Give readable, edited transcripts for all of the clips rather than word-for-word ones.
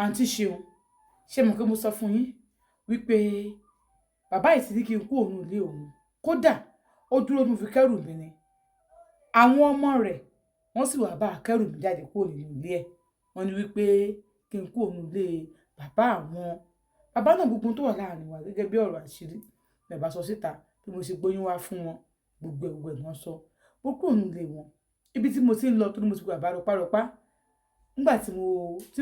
àǹtí Ṣeun ṣé mo pé mo sọ fún yín wípé bàbá yìí ti ní kí n kú òun ilé òun kódà ó dúró mi fi kẹ́rù mi ni àwọn ọmọ rẹ̀ wọ́n sì wá bá kẹ́rù mi jáde kúrò nínú ilé ẹ̀ wọ́n ní wípé kí n kú òun ilé bàbá àwọn bàbá náà gbogbo tó wà láàrin wa gẹ́gẹ́ bí ọ̀rọ̀ àṣírí bàbá sọ síta bí mo ṣe gbóyún wá fún wọn gbogbo ẹ̀ wọ́n sọ mo kúrò nínú ilé wọn ibi tí mo ti ń lọ tó ní mo ti gbà bá rọpárọpá nígbà tí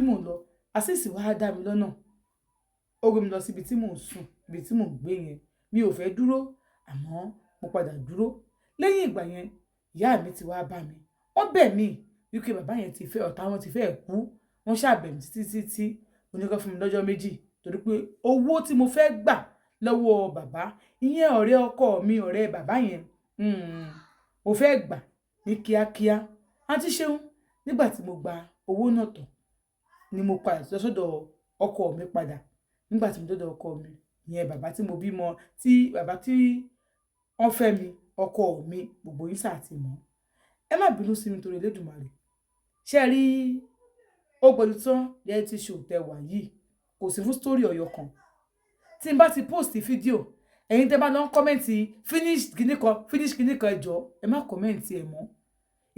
mò ń lọ àṣìṣì wàá dá mi lọ́nà ó gbé mi lọ síbi tí mò ń sùn ibi tí mò ń gbé yẹn mi ò fẹ́ dúró àmọ́ mo padà dúró lẹ́yìn ìgbà yẹn ìyá mi ti wá bá mi wọ́n bẹ̀ mí wípé bàbá yẹn ti fẹ́ ọ̀tá wọn ti fẹ́ kú wọ́n ṣàbẹ̀ mí títí oníkan fún mi lọ́jọ́ méjì torí pé owó tí mo fẹ́ gbà lọ́wọ́ bàbá ìyẹn ọ̀rẹ́ ọkọ mi ọ̀rẹ́ bàbá yẹn mo fẹ́ gbà ní kíákíá àǹtí Ṣeun nígbà tí mo gba owó náà tán ni mo padà sọ́dọ̀ ọkọ mi padà nígbà tí mo dọ́dọ̀ ọkọ mi ìyẹn bàbá tí mo bímọ tí bàbá tí wọ́n fẹ́ mi ọkọ mi gbogbo yín sáà ti mọ̀ ẹ má bínú sí mi torí Elédùmarè ṣe rí ó gbọ́dọ̀ tán reality show tẹ wà yìí kò sí fún story Ọ̀yọ́ kan tí n bá ti post fídíò ẹ̀yin tẹ́ bá lọ kọ́mẹ́ǹtì finish kìnnìkan ẹjọ́ ẹ má kọ́mẹ́ǹtì ẹ̀ mọ́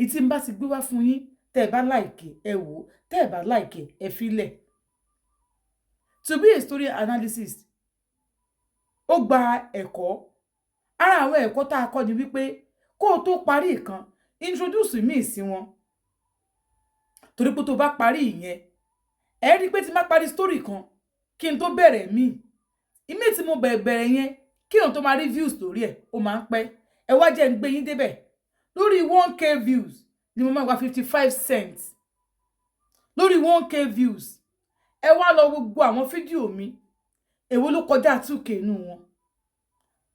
ìtí n bá ti gbé wá fún yín tẹ́ ẹ bá like ẹ wò tẹ́ ẹ bá like ẹ filẹ̀ to be a story analysis ó gba ẹ̀kọ́ ara àwọn ẹ̀kọ́ tá a kọ́ ni wípé kó o tó parí ìkan introduce mi sí wọn torí pé tó bá parí ìyẹn ẹ rí pé tí má parí story kan kí n tó bẹ̀rẹ̀ mi ìmí tí mo bẹ̀rẹ̀ yẹn kí n tó máa rí views lórí ẹ̀ ó máa ń pẹ́ ẹ wá jẹ́ ń gbé yín débẹ̀ lórí 1k views ni mo máa gba 55 cents lórí 1k views ẹ wá lọ gbogbo àwọn fídíò mi èwo ló kọjá 2k nínú wọn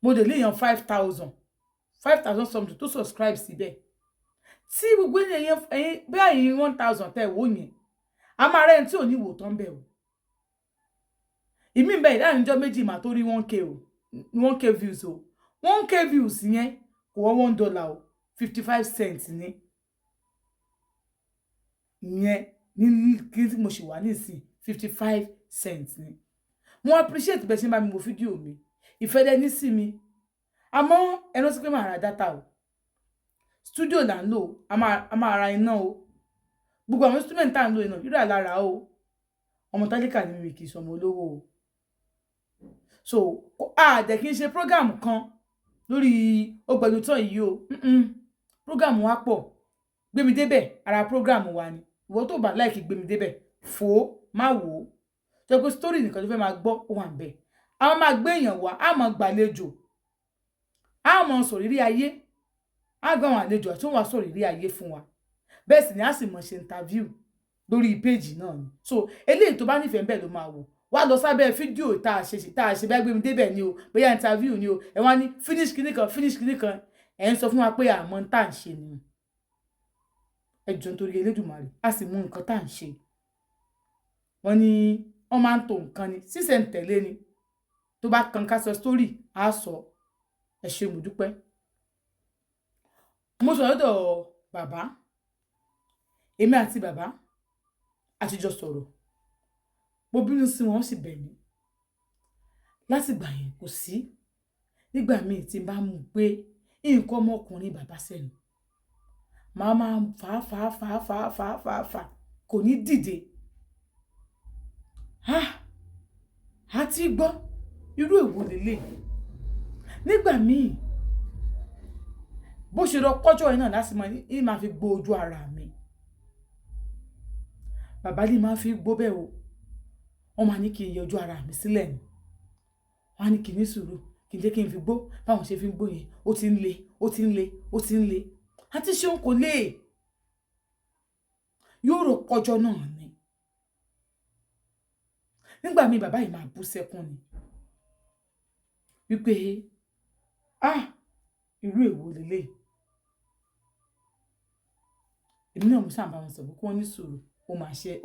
mo dé léèyàn 5,000 something tó subscribe síbẹ̀ tí gbogbo ẹ̀yin bẹ́ẹ̀ yín 1,000 tẹ́ wò yẹn a máa rẹ́ni tí ò ní wò tán bẹ̀ o ìmí bẹ́ẹ̀ láàrin ọjọ́ méjì mà tó rí 1k views o 1k views yẹn kò wọ́n $1 o 55 cents ni ìyẹn ní kí mo ṣì wà nísìn 55 cents ni mo appreciate bẹ́ẹ̀ ṣe bá mi wo fídíò mi ìfẹ́ dẹ ní sí mi àmọ́ ẹnu sí pé màá ra data o studio là ń lò a máa ra iná o gbogbo àwọn instrument tá à ń lò iná rírà lára o ọmọ tálíkà ni mi kì í sọmọ olówó o so dẹ̀ kí n ṣe program kan lórí Ọgbẹ̀nután yìí o program wa pọ̀ gbémi débẹ̀ ara program wa ni ìwọ tó bá like gbémi débẹ̀ fò má wò ó tó pé story nìkan tó fẹ́ máa gbọ́ ó wà ń bẹ̀ àwọn máa gbé èèyàn wá á máa gbàlejò á máa sọ̀rọ̀ ìrírí ayé á gbọ́ àwọn àlejò àti wọ́n wá sọ̀rọ̀ ìrírí ayé fún wa bẹ́ẹ̀ sì ni á sì mọ̀ ṣe interview lórí page náà ni so eléyìí tó bá nífẹ̀ẹ́ bẹ́ẹ̀ ló máa wò wá lọ sábẹ́ fídíò tá a ṣe bá gbé mi débẹ̀ ni o bóyá interview ni o ẹ wá ní finish kìnnìkan ẹ̀ ń sọ fún wa pé àmọ́ tá à ń ṣe ni ẹ jọ̀ọ́ nítorí Elédùmarè a sì mú nǹkan tá à ń ṣe wọ́n ní wọ́n máa ń to nǹkan ni sísẹ̀ntẹ̀lé ni tó bá kan ká sọ story á sọ ẹ ṣé mo dúpẹ́ mo sọ lọ́dọ̀ bàbá èmi àti bàbá àtijọ́ sọ̀rọ̀ mo bínú sí wọn sì bẹ̀ mí láti gbà yẹn kò sí nígbà míì tí n bá mú pé nǹkan ọmọkùnrin bàbá sẹ́nu màá máa fà kò ní dìde àti gbọ́ irú èwo lélẹ̀ nígbà míì bó ṣe lọ kọjọ́ yìí náà láti máa fi gbó ojú ara mi bàbá ní máa fi gbó bẹ́ẹ̀ o wọ́n máa ní kí n yẹ ojú ara mi sílẹ̀ ni wọ́n á ní kí n ní sùúrù kí n jẹ́ kí n fi gbó báwọn ṣe fi gbó yẹn ó ti ń le àti Ṣeun kò lè yóò rò kọjọ́ náà ni nígbà míì bàbá yìí máa bú sẹ́kún ni wípé irú èwo lélẹ̀ èmi náà mo sáà bá wọn sọ pé kí wọ́n ní sùúrù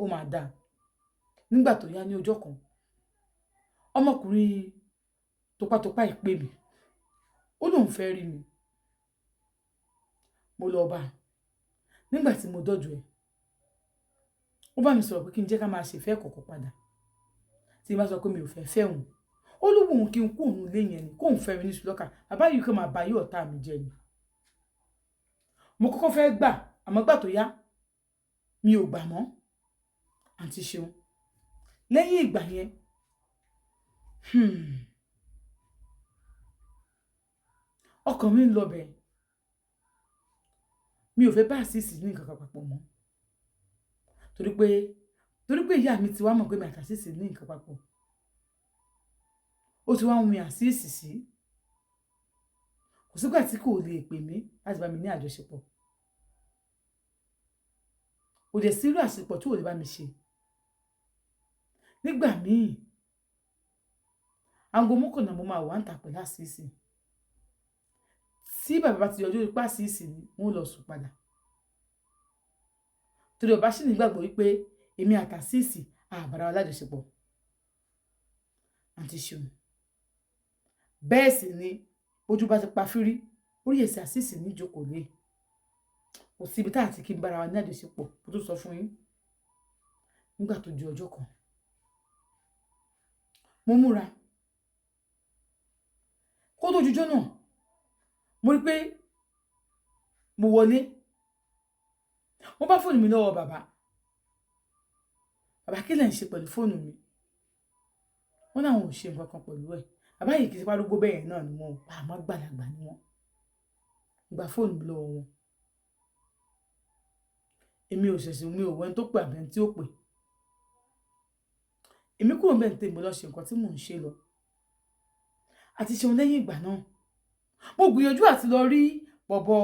ó máa dáa nígbà tó yá ní ọjọ́ kan ọmọkùnrin topátopá ìpè mi ó lóun fẹ́ rí mi mo lọ bá nígbà tí mo dọ́jú ẹ̀ ó bá mi sọ̀rọ̀ pé kí n jẹ́ ká máa ṣèfẹ́ kọ̀ọ̀kan padà tí n bá sọ pé mi ò fẹ́ fẹ́ òun ó lóun òun kí n kú òun lé yẹn ni kóun fẹ́ mi ní ṣùlọ́kà bàbá yìí kò máa bá yí ọ̀tá mi jẹ ni mo kọ́kọ́ fẹ́ gbà àmọ́ gbà tó yá mi ò gbà mọ́ àǹtí Ṣeun lẹ́yìn ìgbà yẹn ọkàn mi ń lọ bẹ̀ mi ò fẹ́ bá àṣìṣì ní nǹkan kan papọ̀ mọ́ torí pé ìyá mi ti wá mọ̀ pé mi àti àṣìṣì ní nǹkan papọ̀ ó ti wá ń win àṣìṣì sí kò sígbà tí kò lè pè mí láti bá mi ní àjọṣepọ̀ kò dẹ̀ sírú àṣepọ̀ tí ò lè bá mi ṣe nígbà míì aago mọ́kànlá mo máa wà ń tà pẹ̀lú àṣìṣì tí bàbá ti yọjú ipá àṣìṣì ni wọ́n lọ sùn padà torí ọba sì nígbàgbọ́ wípé èmi àtàṣìṣì àbára wa lájọṣepọ̀ àǹtí Ṣeun bẹ́ẹ̀ sì ni ojú bá ti pa fírí orí ẹsẹ̀ àṣìṣì ní ìjókòó lé kò síbi tá àti kí n bára wa ní àjọṣepọ̀ mo tó sọ fún yín nígbà tó di ọjọ́ kan mo múra kó tó jujọ́ náà mo rí pé mo wọlé mo bá fóònù mi lọ́wọ́ bàbá kí lẹ̀ ń ṣe pẹ̀lú fóònù mi wọ́n náà ò ṣe nǹkan kan pẹ̀lú ẹ̀ bàbá yìí kì í ṣe párúgbó bẹ́ẹ̀ náà ni wọ́n pa àmọ́ gbàlagbà ni wọ́n gba fóònù mi lọ́wọ́ wọn èmi ò ṣẹ̀ṣẹ̀ mi ò wẹ́n tó pè àbẹ̀ tí ó pè èmi kúrò bẹ́ẹ̀ tèmi lọ ṣe nǹkan tí mò ń ṣe lọ àti Ṣeun lẹ́yìn ìgbà náà mo gbìyànjú àti lọ rí bọ̀bọ̀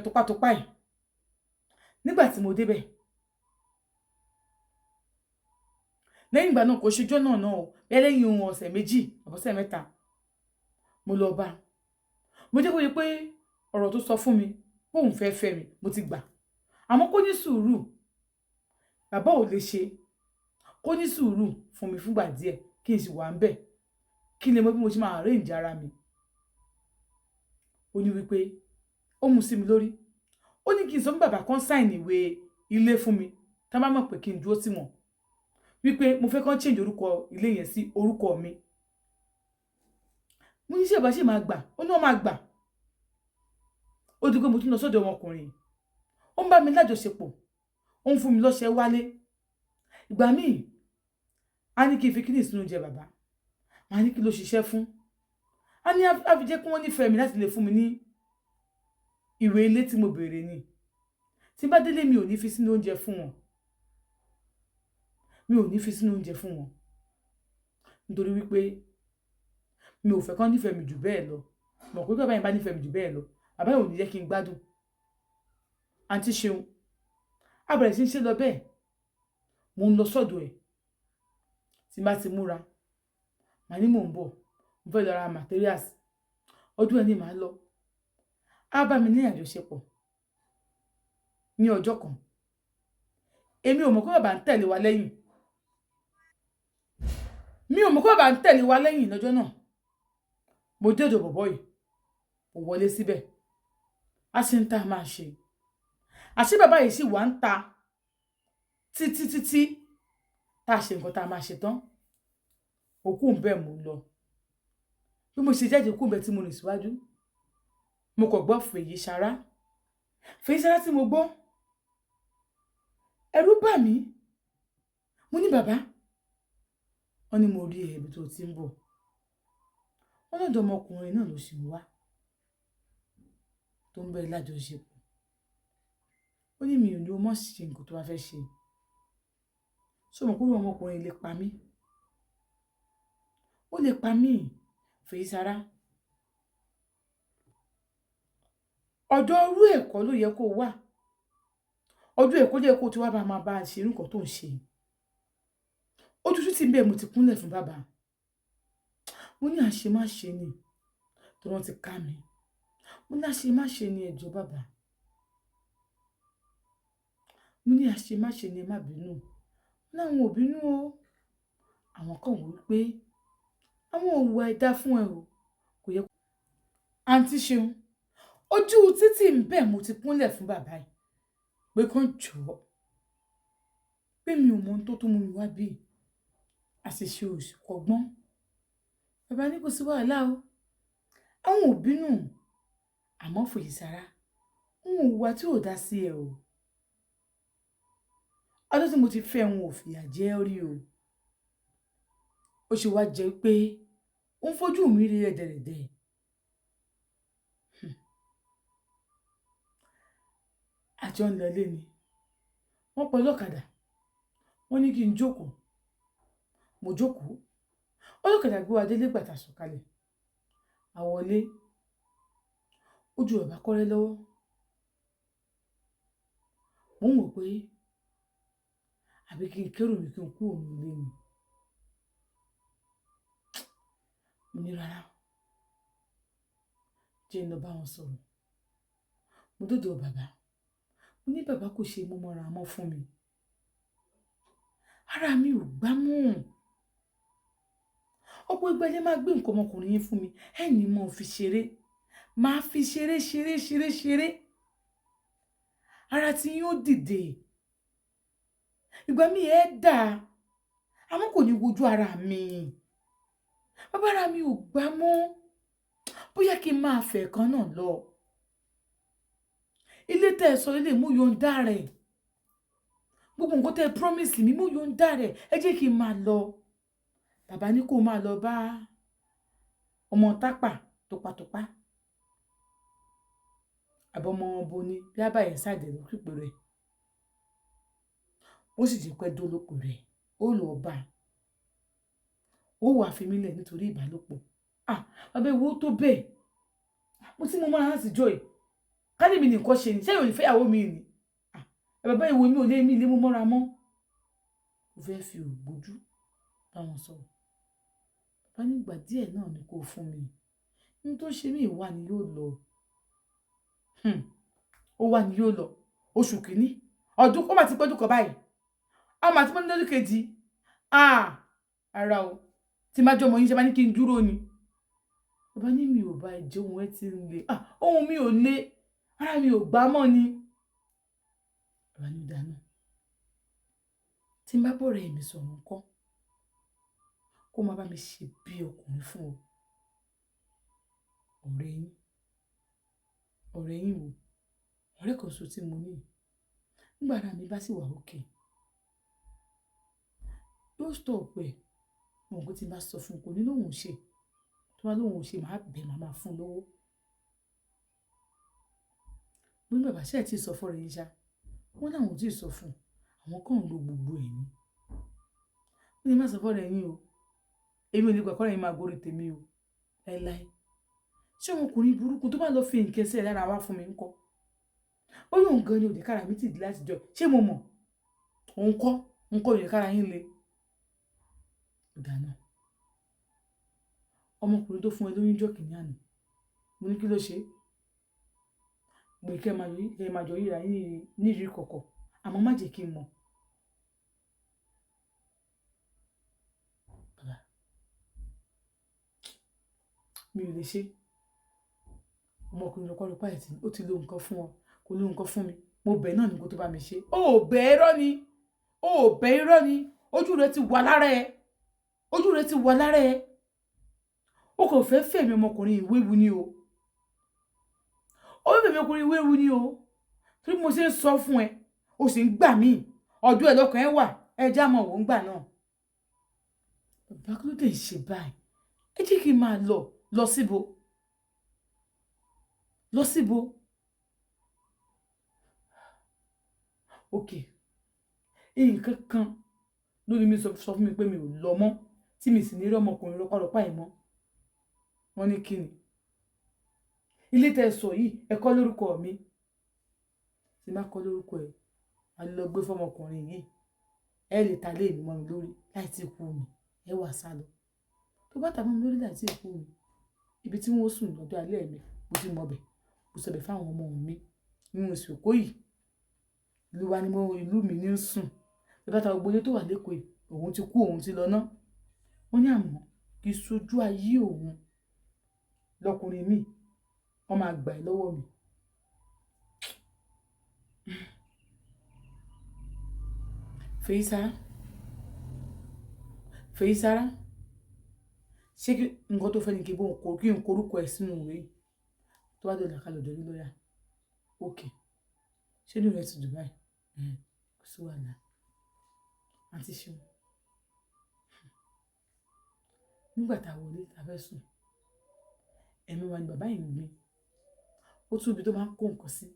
tọpátọpá ẹ̀ nígbà tí mo débẹ̀ lẹ́yìn ìgbà náà kò ṣejọ́ náà o bẹ́ẹ̀ lẹ́yìn ohun ọ̀sẹ̀ méjì àbọ̀sẹ̀ mẹ́ta mo lọ bá mo jẹ́ kó yẹ pé ọ̀rọ̀ tó sọ fún mi bóun fẹ́ fẹ́ mi mo ti gbà àmọ́ kó ní sùúrù bàbá ò lè ṣe kó ní sùúrù fún mi fúngbà díẹ̀ kí n sì wà ń bẹ̀ kí n lè mọ bí mo ṣe máa arrange ara mi ó ní wípé ó mú sí mi lórí ó ní kí n sọ fún bàbá kan sign ìwé ilé fún mi tá bá mọ̀ pé kí n dúró tì wọ́n wípé mo fẹ́ kán change orúkọ ilé yẹn sí orúkọ mi mo ní ṣe bá ṣe máa gbà ó ní wọ́n máa gbà ó di pé mo tún lọ sọ́dọ̀ ọmọkùnrin ó ń bá mi lájọṣepọ̀ ó ń fún mi lọ́ṣẹ wálé ìgbà míì a ní kí n fi kíní sínú oúnjẹ bàbá màá ní kí ló ṣiṣẹ́ fún a ní a fi jẹ́ kí wọ́n nífẹ̀ẹ́ mi láti lè fún mi ní ìwé ilé tí mo béèrè ni tí bá délé mi ò ní fi sínú oúnjẹ fún wọn nítorí wípé mi ò fẹ́ kán nífẹ̀ẹ́ mi jù bẹ́ẹ̀ lọ mọ̀ pé bàbá yẹn bá nífẹ̀ẹ́ mi jù bẹ́ẹ̀ lọ bàbá yẹn ò ní jẹ́ kí n gbádùn àǹtí Ṣeun a bẹ̀rẹ̀ sí ń ṣe lọ bẹ́ẹ̀ mo ń lọ sọ́dọ̀ ẹ̀ tí n bá ti múra màá ní mò ń bọ̀ mo fẹ́ lọ ra materials ọdún ẹni màá lọ á bá mi ní àjọṣepọ̀ ní ọjọ́ kan èmi ò mọ̀ pé bàbá ń tẹ̀lé wa lẹ́yìn lọ́jọ́ náà mo dé ọ̀dọ̀ bọ̀bọ́ yìí mo wọlé síbẹ̀ a sì ń ta máa ṣe àṣé bàbá yìí sì wà ń ta títí tá a ṣe nǹkan tá a máa ṣe tán òkú ń bẹ̀ mò ń lọ bí mo ṣe jáde òkú ń bẹ̀ tí mo rìn síwájú mo kàn gbọ́ fèyí sára tí mo gbọ́ ẹ̀rù bà mí mo ní bàbá wọ́n ní mo rí ẹ̀bí tó ti ń bọ̀ wọ́n lọ́dọ̀ ọmọkùnrin náà ló ṣì ń wá tó ń bẹ lájọṣepọ̀ ó ní mi ò ní o mọ̀ ṣe nǹkan tó bá fẹ́ ṣe ṣé mo kúrò ọmọkùnrin lè pa mí ó lè pa mí fèyí sára ọ̀dọ̀ orú ẹ̀kọ́ ló yẹ kó wà ọdún ẹ̀kọ́ ló yẹ kó tí wá bá máa bá ṣe nǹkan tó ń ṣe ojútùú tí ń bẹ mo ti kúnlẹ̀ fún bàbá mo ní àṣemáṣe ni tó wọ́n ti ká mi mo ní àṣemáṣe ni ẹjọ́ bàbá mo ní àṣemáṣe ni ẹ má bínú láwọn ò bínú o àwọn kan wò pé àwọn ò wá ẹ̀dá fún ẹ o kò yẹ àǹtí Ṣeun ojú títì ń bẹ mo ti kúnlẹ̀ fún bàbá yìí pé kàn jọ̀ọ́ pé mi ò mọ ohun tó mú mi wá bí àṣìṣe òsì kọ́gbọ́n. Bàbá ní kò sí wàhálà o, àwọn ò bínú, àmọ́ fòyì sára n ò wá tí ò dá sí ẹ o. Ọdún tí mo ti fẹ́ wọn ò fìyà jẹ rí o. Ó ṣe wá jẹ́ pé ó ń fojú mi rí rẹ̀dẹ̀rẹ̀dẹ̀. Àjọ ń lọ ilé ni wọ́n pọ̀ lọ́kadà, wọ́n ní kí n jókòó, mo jókòó. Ọlọ́kadà gbé wa délé gbàtà sọ̀kalẹ̀, àwọlé ojú ọba kọ́rẹ́ lọ́wọ́. Mo ń wò pé àbí kí n kérò mi kí n kú òun ilé mi. Mo ní rárá, jẹ́ ń lọ bá wọn sọ̀rọ̀. Mo dọ́dọ̀ bàbá, mo ní bàbá kò ṣe mo mọ́ra mọ́ fún mi, ara mi ò gbá mú. Ọ̀pọ̀ ìgbà lẹ máa gbé nǹkan ọmọkùnrin yín fún mi, ẹni mo fi ṣeré, máa fi ṣeré. Ara tí yín ó dìde, ìgbà mi ẹ dà, àmọ́ kò ní wojú ara mi. Bàbá ara mi ò gbá mọ́, bóyá kí n máa fẹ́ kan náà lọ. Ilé tẹ́ sọ ilé mú yọ̀ǹda rẹ̀, gbogbo nǹkan tẹ́ promise mi mú yọ̀ǹda rẹ̀, ẹ jẹ́ kí n máa lọ. Bàbá ní kó máa lọ bá ọmọ tápà tọpatọpa, àbọ̀mọ ọbọ ni bí àbáyé sáàdẹ̀ ló pípé rẹ̀. Ó sì ti pẹ́ dólópò rẹ̀, ó lọ bá, ó wà fi mí lẹ̀ nítorí ìbálòpọ̀. Bàbá ìwọ tó bẹ́ẹ̀, mo tí mo máa láti jọ ẹ̀, kálí mi nìkan ṣe ni, ṣé yóò ní fẹ́yàwó mi ni? Bàbá ìwọ mi ò lé mi lé mú mọ́ra mọ́. Mo fẹ́ fi ògbójú bá wọn sọ̀rọ̀. Bàbá nígbà díẹ̀ náà ni kò fún mi, ní tó ṣe mí ìwà ni yóò lọ. Ó wà ní yóò lọ oṣù kìíní ọdún, ó mà ti pọ́dún kan báyìí, a mà ti pọ́dún lọ́dún kejì. Ara o, tí má jọ ọmọ yín ṣe bá ní kí n dúró ni. Bàbá ní mi ò bá ẹjẹ ohun ẹ ti ń le, ohun mi ò le, ara mi ò gbá mọ́ ni. Bàbá ní dáná, tí n bá bọ̀ rẹ̀ mi sọ̀rọ̀ ńkọ́, kó má bá mi ṣe bí ọkùnrin fún ọ. Ọ̀rẹ́ yín wò, ọ̀rẹ́ kan ṣo tí mo ní, nígbà ara mi bá sì wà òkè, yóò stop ẹ̀. Mo mọ̀ pé tí n bá sọ fún un kò ní lóhùn ṣe, tó bá lóhùn ṣe máa bẹ̀ máa fún un lówó. Mo ní bàbá ṣe ẹ̀ tí ì sọ fún ọ̀rẹ́ yín ṣá, wọ́n láwọn ò tí ì sọ fún un, àwọn kan ń lo gbogbo ẹ̀ ní. Mo ní má sọ fún ọ̀rẹ́ yín o, èmi ò ní gbà kọ́rẹ́ yín máa gorí tèmi o, láíláí. Ṣé ọmọkùnrin burúkú tó bá lọ fi nǹkan sí ẹ lára wá fún mi ńkọ́? Ó yóò gan ni òde kára mi ti di láti jọ, ṣé mo mọ̀? Òun kọ́ òde kára yín le. Ìdáná, ọmọkùnrin tó fún ẹ lóyún jọ́ kìíní àná, mo ní kí ló ṣe? Pé kẹ́ máa jọ yíra yín ní ìrí kọ̀kọ̀, àmọ́ má jẹ́ kí n mọ̀. Bàbá, mi ò lè ṣe. Ọmọkùnrin lọ́kọ́ ló páyì tí ó ti lo nǹkan fún ọ, kò lo nǹkan fún mi. Mo bẹ̀ náà ni kó tó bá mi ṣe. Ó bẹ̀ irọ́ ni, ojú rẹ ti wà lára ẹ. Ó kò fẹ́ fẹ̀mí ọmọkùnrin ìwéwu ni o. Torí mo ṣe ń sọ fún ẹ, o sì ń gbà mí, ọdún ẹ lọ́kàn ẹ wà, ẹ já mọ̀ wò ń gbà náà. Bàbá kí ló dé ṣe báyìí? Ẹ jẹ́ kí n máa lọ síbo. Okay, nǹkan kan lórí mi sọ fún mi pé mi ò lọ mọ́, tí mi sì ní rí ọmọkùnrin lọ́pọ̀lọpọ̀ àìmọ́. Wọ́n ní kí ni? Ilé tẹ́ sọ yìí, ẹ kọ́ lórúkọ mi. Tí má kọ́ lórúkọ ẹ, a lọ gbé fọmọkùnrin yìí, ẹ lè ta lé mi mọ́ mi lórí láì tí kú mi, ẹ wà sálọ. Tó bá ta mọ́ mi lórí láì tí kú mi, ibi tí wọ́n sùn lọ́jọ́ alẹ́ mi, mo ti mọ̀ bẹ̀, mo sọ bẹ̀ fáwọn ọmọ mi, nínú ìsìnkú yìí, ìlú mi ní ń sùn. Bàbá ta gbogbo ilé tó wà lẹ́kọ̀ọ́ yìí, òun ti kú, òun ti lọ ná. Wọ́n ní àmọ́ kì í sojú ayé òun lọkùnrin mi, wọ́n máa gbà ẹ́ lọ́wọ́ mi. Fèyísára Fèyísára ṣé kí nǹkan tó fẹ́ ni kí n korúkọ ẹ̀ sínú ìwé yìí tó bá dọ̀là ká lọ dọ̀rí lọ́yà òkè ṣé ní rẹ̀ ti dùn báyìí kò sí wàhálà àti ṣeun nígbà tá a wọlé tá a fẹ́ sùn ẹ̀mí wa ni bàbá yìí ń gbé ó tún ibi tó máa ń kó nǹkan sí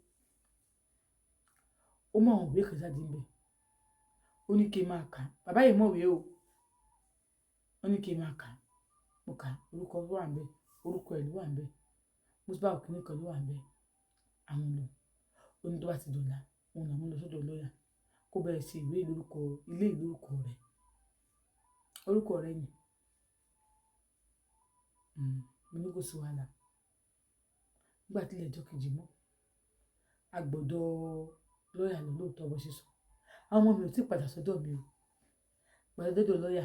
ó mọ àwọn ìwé kan jáde ń bẹ ó ní kí n máa kà bàbá yìí mọ̀wé o ó ní kí n máa kà mo kà orúkọ ló wà ń bẹ orúkọ ẹ̀ ló wà ń bẹ mùsùlùmí òkìní kan ló wà ń bẹ àwọn lọ ó ní tó bá ti dọ̀la òun làwọn lọ sọ́dọ̀ lọ́yà kó bẹ̀rẹ̀ sí ìwé ìlórúkọ ilé ìlórúkọ rẹ̀ orúkọ rẹ̀ ni mo ní kò sí wàhálà nígbà tí ilé ẹjọ́ kejì mọ́ agbọ̀dọ̀ lọ́yà lọ lóòótọ́ bó ṣe sọ àwọn ọmọ mi ò tí ì padà sọ́dọ̀ mi o gbàdúgbò lọ́yà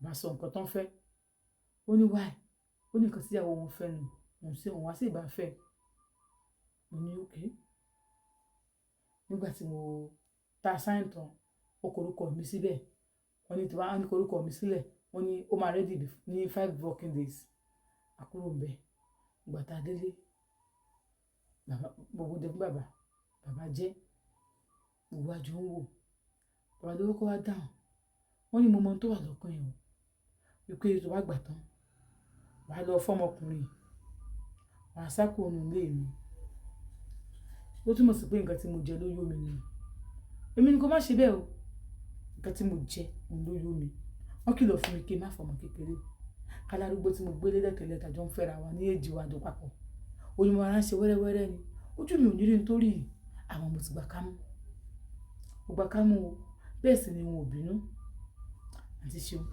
bá sọ nǹkan tán fẹ́ ó ní wáì ó ní nǹkan tíyàwó wọn fẹ́ nù òun wá sí ìbá fẹ́ mo ní òkè nígbà tí mo ta sáyìn tán ó korúkọ mi síbẹ̀ wọ́n ní tí wọ́n á ní korúkọ mi sílẹ̀ wọ́n ní ó máa ready ní 5 working days àkúrò ń bẹ̀ ìgbà tá a délé gbogbo dé fún bàbá jẹ́ gbogbo àjọ ń wò bàbá lówó kó wá dáhùn wọ́n ní mo mọ tó wà lọ́kàn yẹn o wípé tó bá gbà tán wàá lọ fọ́mọkùnrin wàá sákò ònú ilé mi ó túmọ̀ sí pé nǹkan tí mo jẹ ló yó mi ni èmi ni kò má ṣe bẹ́ẹ̀ o nǹkan tí mo jẹ òun ló yó mi wọ́n kìlọ̀ fún mi kí n má fọmọ kékeré kálárúgbó tí mo gbé lẹ́dẹ̀kẹ́lẹ́ tàjọ́ ń fẹ́ra wa ní èjì wa jọ papọ̀ oyún ara ń ṣe wẹ́rẹ́wẹ́rẹ́ ni ojú mi ò ní rí nítorí àwọn mo ti gbà kámú o bẹ́ẹ̀ sì ni wọn ò bínú àti ṣeun.